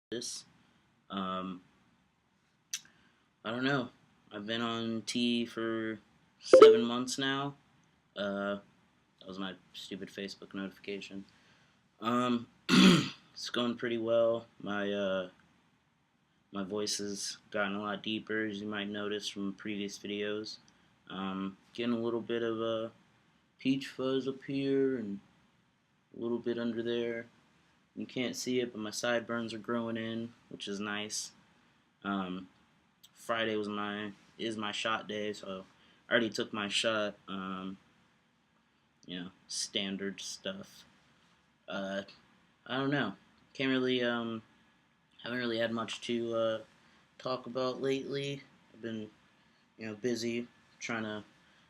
this. Um, I don't know. I've been on T for 7 months now. That was my stupid Facebook notification. It's going pretty well. My voice has gotten a lot deeper, as you might notice from previous videos. Getting a little bit of a peach fuzz up here and a little bit under there. You can't see it, but my sideburns are growing in, which is nice. Um, Friday is my shot day, so I already took my shot. Standard stuff. Uh, I don't know. Can't really haven't really had much to talk about lately. I've been busy trying to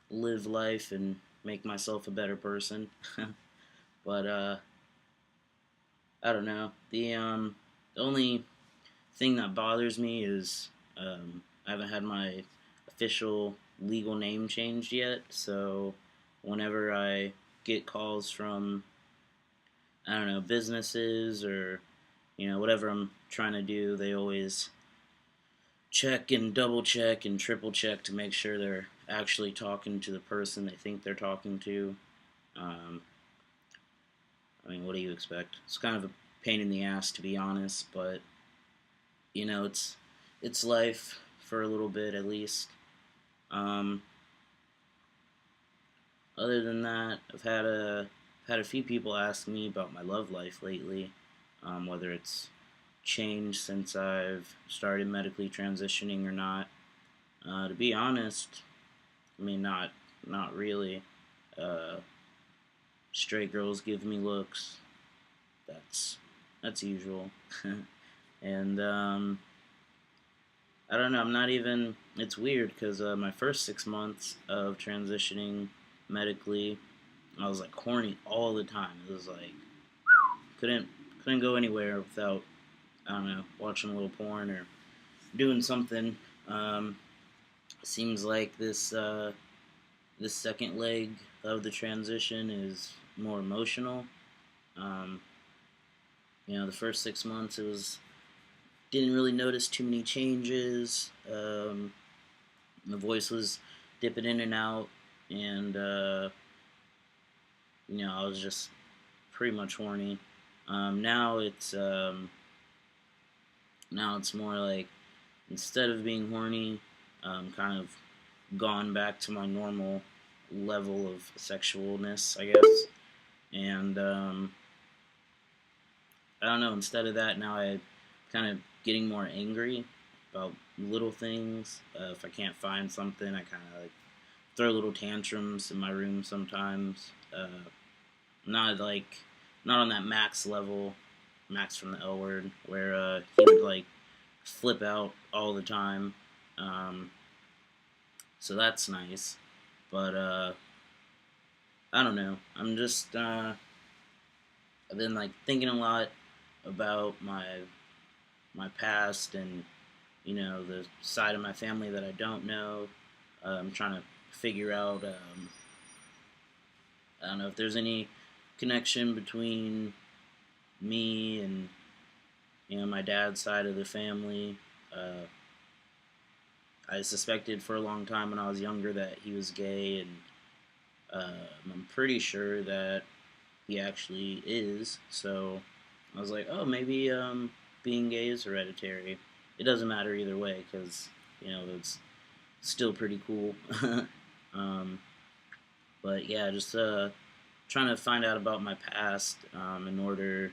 live life and make myself a better person. But I don't know. The only thing that bothers me is I haven't had my official legal name changed yet. So whenever I get calls from businesses or whatever I'm trying to do, they always check and double check and triple check to make sure they're actually talking to the person they think they're talking to. Um, what do you expect? It's kind of a pain in the ass, to be honest, but it's life for a little bit at least. Um, Other than that, I've had a few people ask me about my love life lately, whether it's changed since I've started medically transitioning or not. To be honest, not really. Uh, Straight girls give me looks. That's that's usual. And I don't know. I'm not even. It's weird because my first 6 months of transitioning medically, I was like horny all the time. It was like couldn't couldn't go anywhere without watching a little porn or doing something. Um, Seems like this second leg of the transition is more emotional. Um, the first 6 months it was didn't really notice too many changes. The voice was dipping in and out, and I was just pretty much horny. Now it's more like instead of being horny, kind of gone back to my normal level of sexualness, I guess. And I don't know. Instead of that, now I kind of getting more angry about little things. If I can't find something, I kind of like throw little tantrums in my room sometimes. Not like not on that Max level, Max from the L Word, where he would like flip out all the time. Um, so that's nice, but I don't know. I've been like thinking a lot about my past and the side of my family that I don't know. I'm trying to figure out. I don't know if there's any connection between me and my dad's side of the family. Uh, I suspected for a long time when I was younger that he was gay, and I'm pretty sure that he actually is. So I was like, oh, maybe being gay is hereditary. It doesn't matter either way because it's still pretty cool. um, but yeah, just trying to find out about my past in order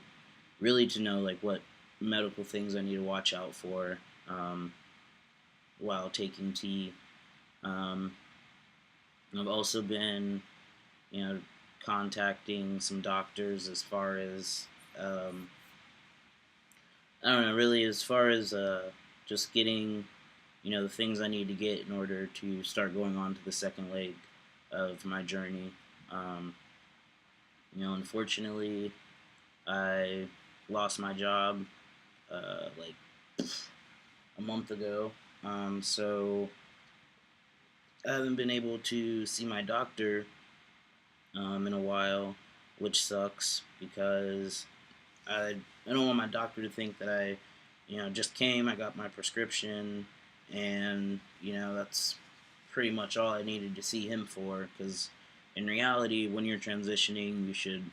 really to know like what medical things I need to watch out for while taking tea. Um, I've also been you know contacting some doctors as far as I don't know, really as far as just getting the things I need to get in order to start going on to the second leg of my journey. Um, Unfortunately, I lost my job like a month ago, so I haven't been able to see my doctor in a while, which sucks because I don't want my doctor to think that I just came. I got my prescription, and that's pretty much all I needed to see him for. Because in reality, when you're transitioning, you should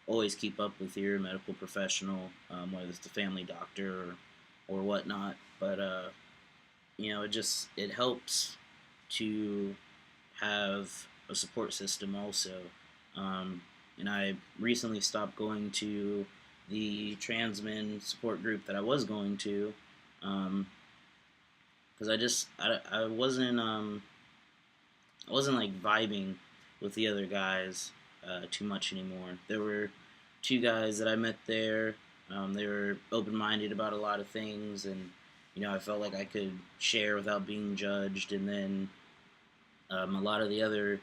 always keep up with your medical professional, whether it's the family doctor or whatnot. But it helps to have a support system also. And I recently stopped going to the transmen support group that I was going to, because I wasn't like vibing with the other guys too much anymore. There were two guys that I met there. They were open minded about a lot of things, and I felt like I could share without being judged. And then a lot of the other,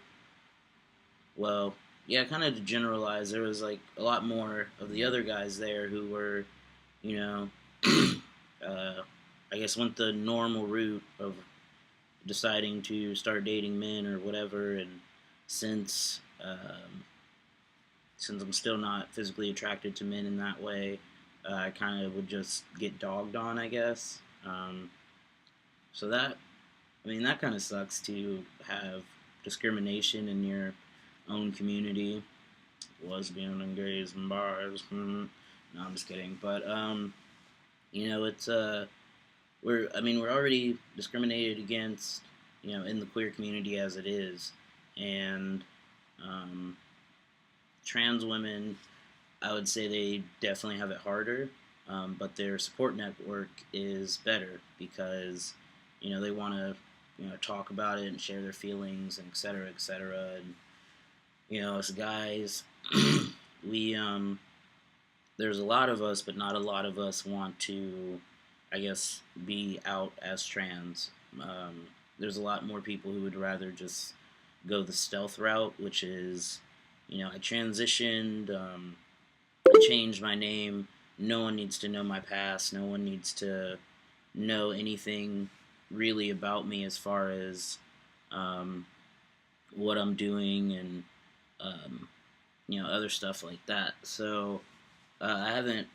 well, yeah, kind of to generalize, there was like a lot more of the other guys there who were, you know, I guess went the normal route of deciding to start dating men or whatever. And since since I'm still not physically attracted to men in that way, I kind of would just get dogged on, I guess. So that kind of sucks to have discrimination in your own community. Lesbian and gays and bars. No, I'm just kidding. But it's we're already discriminated against, in the queer community as it is, and trans women, I would say they definitely have it harder, but their support network is better because they want to talk about it and share their feelings and et cetera, et cetera. And as guys, we there's a lot of us, but not a lot of us want to, I guess, be out as trans. There's a lot more people who would rather just go the stealth route, which is, I transitioned, I changed my name. No one needs to know my past. No one needs to know anything really about me as far as what I'm doing and other stuff like that. So I haven't,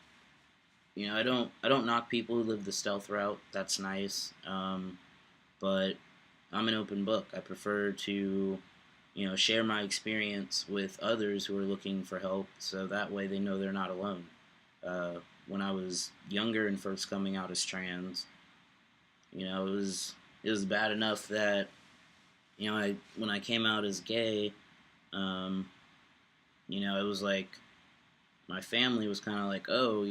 I don't knock people who live the stealth route. That's nice, but I'm an open book. I prefer to share my experience with others who are looking for help, so that way they know they're not alone. When I was younger and first coming out as trans, it was bad enough that when I came out as gay, it was like my family was kind of like, oh,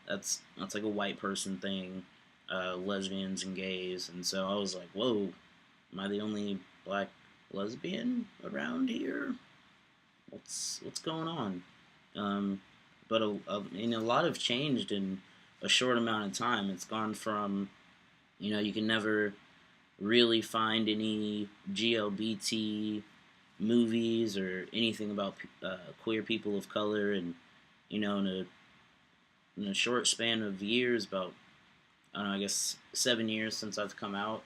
that's like a white person thing, lesbians and gays, and so I was like, whoa, am I the only black lesbian around here? What's going on? But a lot have changed in a short amount of time. It's gone from, you can never really find any GLBT movies or anything about queer people of color, and in a short span of years, about I don't know, I guess 7 years since I've come out.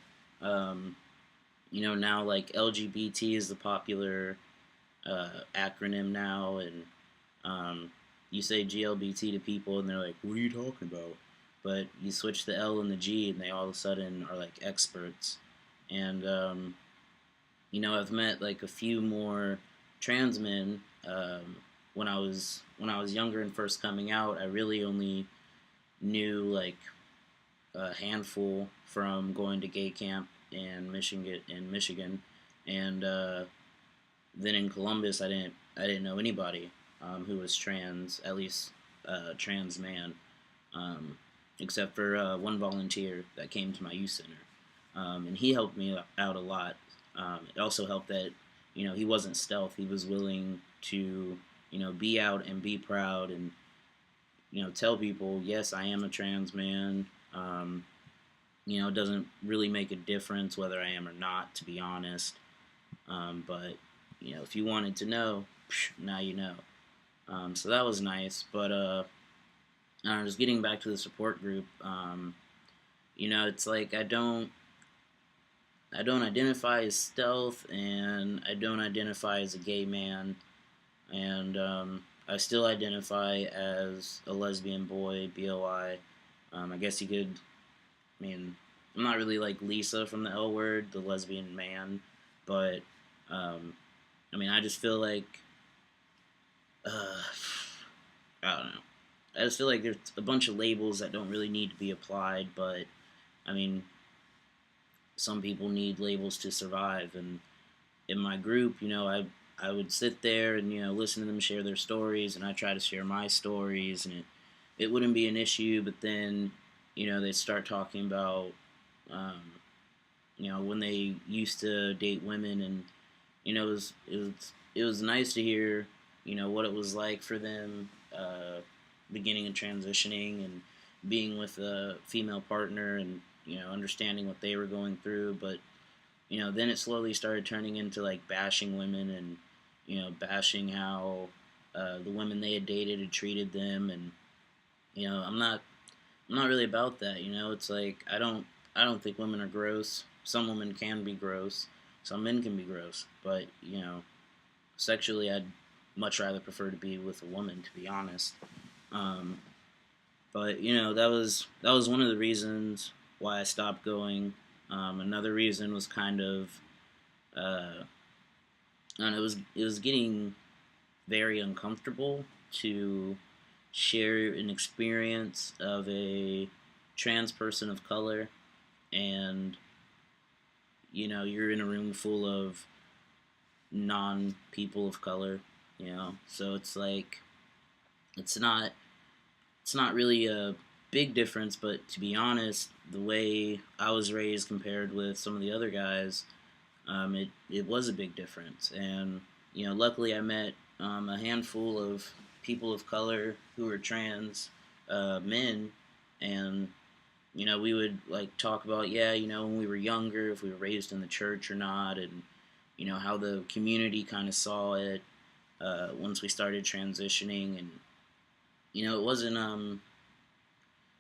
Now like LGBT is the popular acronym now, and you say GLBT to people and they're like, what are you talking about? But you switch the L and the G and they all of a sudden are like experts. And I've met like a few more trans men. When I was younger and first coming out, I really only knew like a handful from going to gay camp in Michigan, and then in Columbus, I didn't know anybody who was trans, at least trans man, except for one volunteer that came to my youth center, and he helped me out a lot. It also helped that he wasn't stealth; he was willing to be out and be proud and tell people, yes, I am a trans man. It doesn't really make a difference whether I am or not, to be honest. But if you wanted to know, now you know. So that was nice. But just getting back to the support group, it's like I don't identify as stealth, and I don't identify as a gay man, and I still identify as a lesbian boy, BOI. I guess you could. I mean, I'm not really like Lisa from the L Word, the lesbian man, but um, I mean, I just feel like uh, I don't know. I just feel like there's a bunch of labels that don't really need to be applied, but I mean, some people need labels to survive, and in my group, I would sit there and listen to them share their stories, and I try to share my stories, and it wouldn't be an issue. But then, they start talking about, um, when they used to date women, and it was nice to hear, what it was like for them, beginning and transitioning, and being with a female partner, and understanding what they were going through, but then it slowly started turning into like bashing women, and bashing how the women they had dated had treated them, and I'm not really about that. It's like I don't think women are gross. Some women can be gross. Some men can be gross, but sexually, I'd much rather prefer to be with a woman, to be honest. Um, but that was one of the reasons why I stopped going. Another reason was kind of uh, and it was getting very uncomfortable to share an experience of a trans person of color, and you're in a room full of non people of color, so it's like it's not it's not really a big difference, but to be honest, the way I was raised compared with some of the other guys, it was a big difference. And luckily I met a handful of people of color who were trans men, and we would like talk about, yeah, when we were younger, if we were raised in the church or not, and how the community kind of saw it once we started transitioning, and it wasn't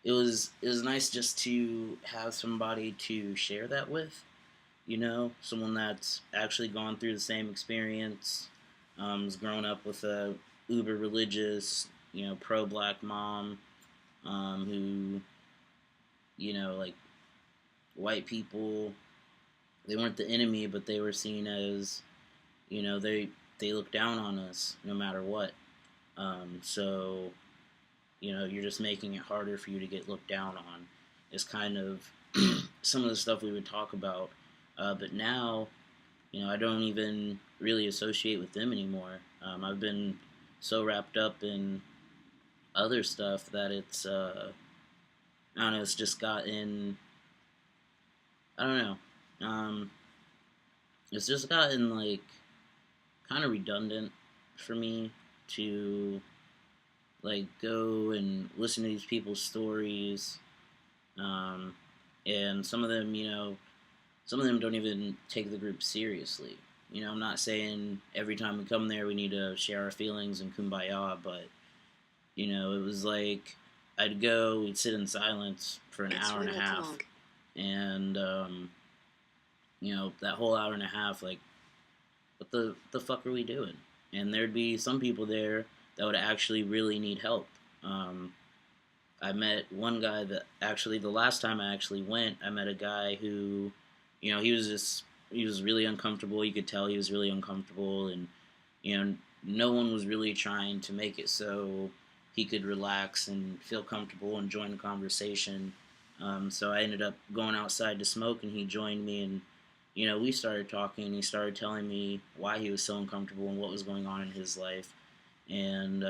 it was nice just to have somebody to share that with, someone that's actually gone through the same experience, has grown up with a uber religious, pro black mom, who, like white people, they weren't the enemy, but they were seen as, they looked down on us no matter what. So, you're just making it harder for you to get looked down on. Is kind of some of the stuff we would talk about. But now, I don't even really associate with them anymore. I've been so wrapped up in other stuff that it's, I don't know, it's just gotten, I don't know, it's just gotten like kind of redundant for me to like go and listen to these people's stories, um, and some of them don't even take the group seriously. I'm not saying every time we come there we need to share our feelings and kumbaya, but it was like I'd go, we'd sit in silence for an hour and a half, and that whole hour and a half, like, what the fuck are we doing? And there'd be some people there that would actually really need help. Um, I met one guy that actually, the last time I actually went, I met a guy who, he was really uncomfortable. You could tell he was really uncomfortable, and no one was really trying to make it so he could relax and feel comfortable and join the conversation. So I ended up going outside to smoke, and he joined me, and we started talking, and he started telling me why he was so uncomfortable and what was going on in his life, and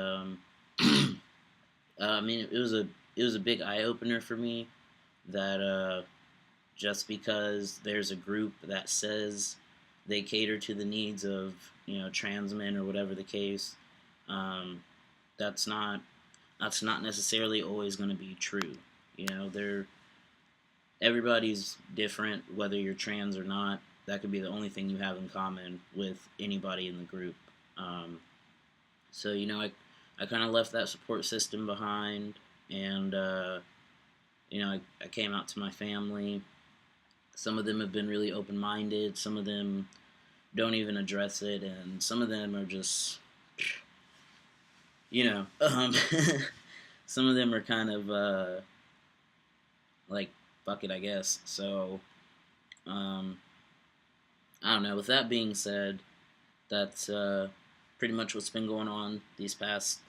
I mean, it was a big eye opener for me that just because there's a group that says they cater to the needs of trans men or whatever the case, um, that's not that's not necessarily always going to be true. They're everybody's different, whether you're trans or not. That could be the only thing you have in common with anybody in the group. Um, so I kind of left that support system behind, and I came out to my family. Some of them have been really open minded. Some of them don't even address it, and some of them are just, you know, um, some of them are kind of like, fuck it, I guess. So, I don't know. With that being said, that's pretty much what's been going on these past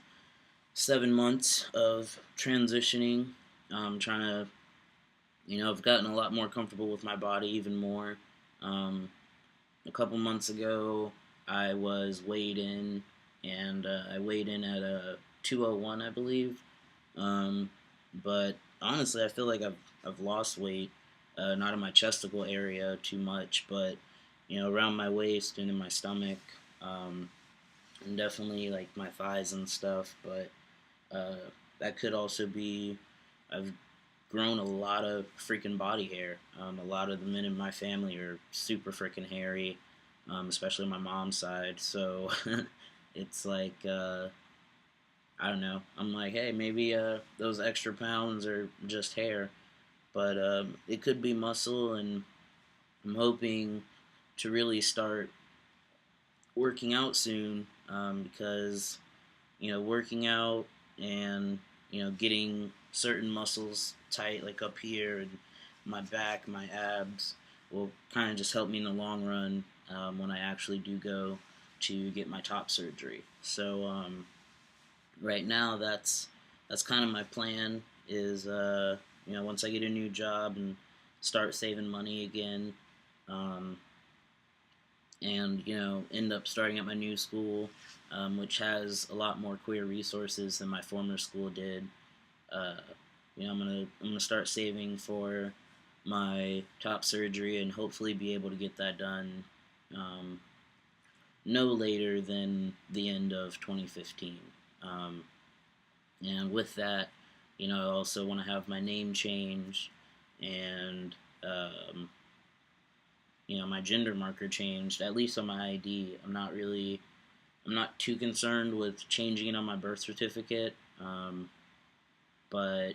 7 months of transitioning. Trying to, I've gotten a lot more comfortable with my body, even more. Um, a couple months ago, I was weighed in, and I weighed in at a 201, I believe. Um, but honestly, I feel like I've lost weight, not in my chesticle area too much, but around my waist and in my stomach, um, and definitely like my thighs and stuff. But uh, that could also be I've grown a lot of freaking body hair. A lot of the men in my family are super freaking hairy, especially my mom's side. So it's like I don't know. I'm like, hey, maybe those extra pounds are just hair, but it could be muscle, and I'm hoping to really start working out soon, because working out and getting certain muscles tight, like up here and my back, my abs, will kind of just help me in the long run, when I actually do go to get my top surgery. So right now, that's kind of my plan. Is once I get a new job and start saving money again, um, and end up starting at my new school, which has a lot more queer resources than my former school did. Uh, I'm gonna start saving for my top surgery and hopefully be able to get that done, um, no later than the end of 2015. Um, and with that, I also want to have my name changed, and my gender marker changed, at least on my ID. I'm not too concerned with changing it on my birth certificate, but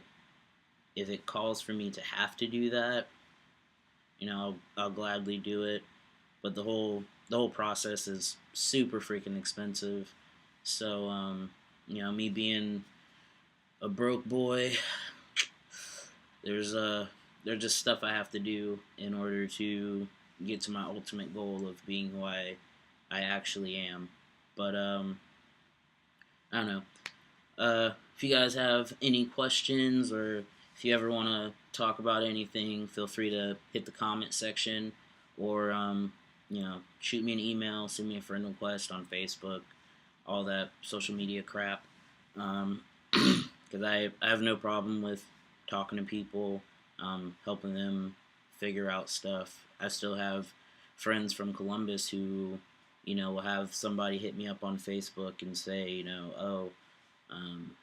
if it calls for me to have to do that, I'll gladly do it. But the whole process is super freaking expensive. So me being a broke boy, there's there's just stuff I have to do in order to get to my ultimate goal of being who I actually am. But I don't know. If you guys have any questions, or if you ever want to talk about anything, feel free to hit the comment section, or shoot me an email, send me a friend request on Facebook, all that social media crap. Because I have no problem with talking to people, helping them figure out stuff. I still have friends from Columbus who, will have somebody hit me up on Facebook and say, oh, um,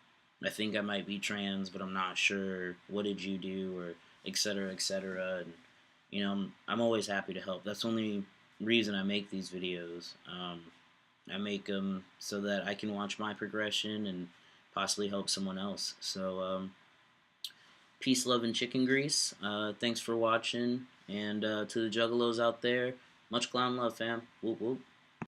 I think I might be trans, but I'm not sure. What did you do? Or et cetera, et cetera. And, I'm always happy to help. That's the only reason I make these videos. I make them so that I can watch my progression and possibly help someone else. So, peace, love, and chicken grease. Thanks for watching. And to the juggalos out there, much clown love, fam. Whoop, whoop.